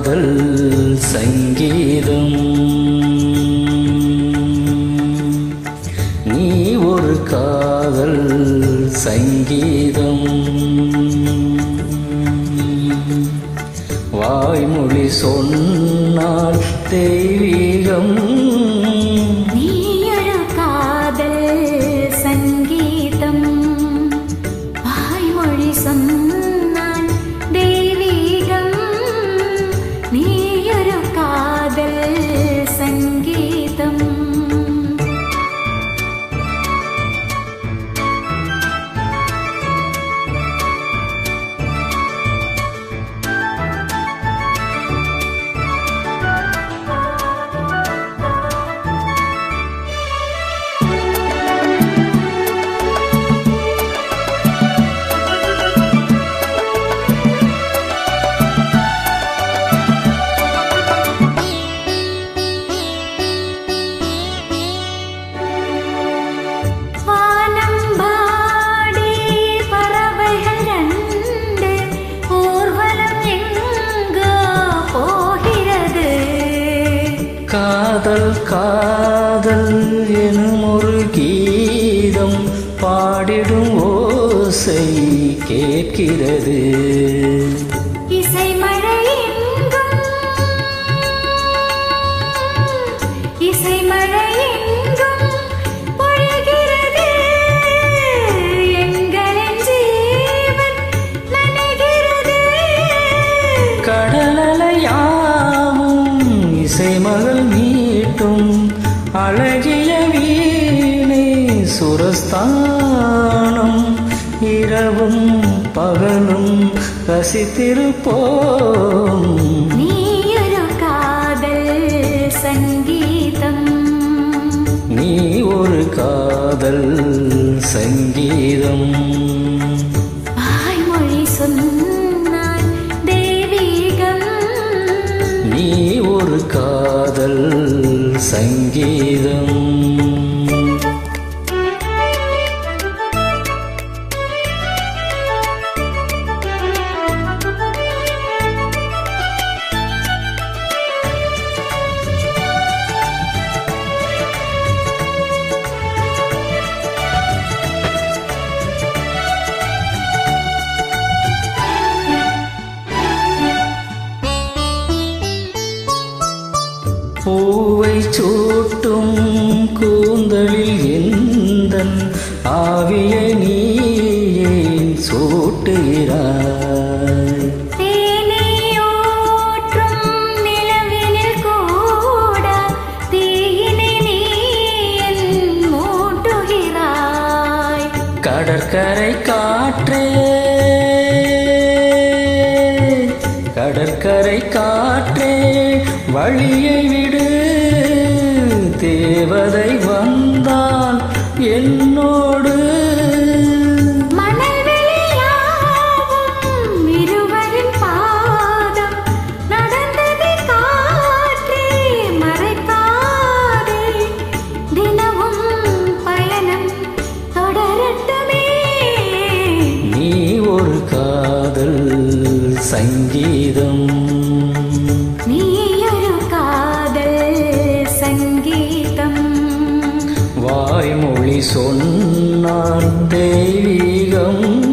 காதல் சங்கீதம். நீ ஒரு காதல் சங்கீதம். வாய்மொழி சொன்னால் தெய்வீகம். நீ ஒரு காதல் சங்கீதம். வாய்மொழி சொன்னால் தெய்வீகம். நீ ஒரு காதல் சங்கீதம். காதல் காதல் எனும் ஒரு கீதம் பாடிடும் ஓசை கேட்கிறது. இசை மழை எங்கும், இசை மழை எங்கும் பொழிகிறது. எங்களின் ஜீவன் நனைகிறது. கடலலையாவும் இசை மகள் மீட்டும் அழகிய வீணை சுரஸ்தானம். இரவும் பகலும் ரசித்திருப்போம். நீ ஒரு காதல் சங்கீதம். நீ ஒரு காதல் சங்கீதம். வாய்மொழி சொன்னால் தெய்வீகம். நீ ஒரு காதல் சங்கீதம். பூவை சூட்டும் கூந்தலில் எந்தன் ஆவியை நீ ஏன் சூட்டுகிறாய்? தேனை ஊற்றும் நிலவினில் கூட தீயினை நீ ஏன் மூட்டுகிறாய்? கடற்கரை காற்றே, கடற்கரை காற்றே வழியை விடு. தேவதை வந்தால் என்னோடு. மணல் வெளியாகும் இருவரின் பாதம் நடந்ததை காற்றே மறைக்காதே. தினமும் பயணம் தொடரட்டுமே. நீ ஒரு காதல் சங்கீதம். நீ ஒரு காதல் சங்கீதம். வாய்மொழி சொன்னால் தெய்வீகம்.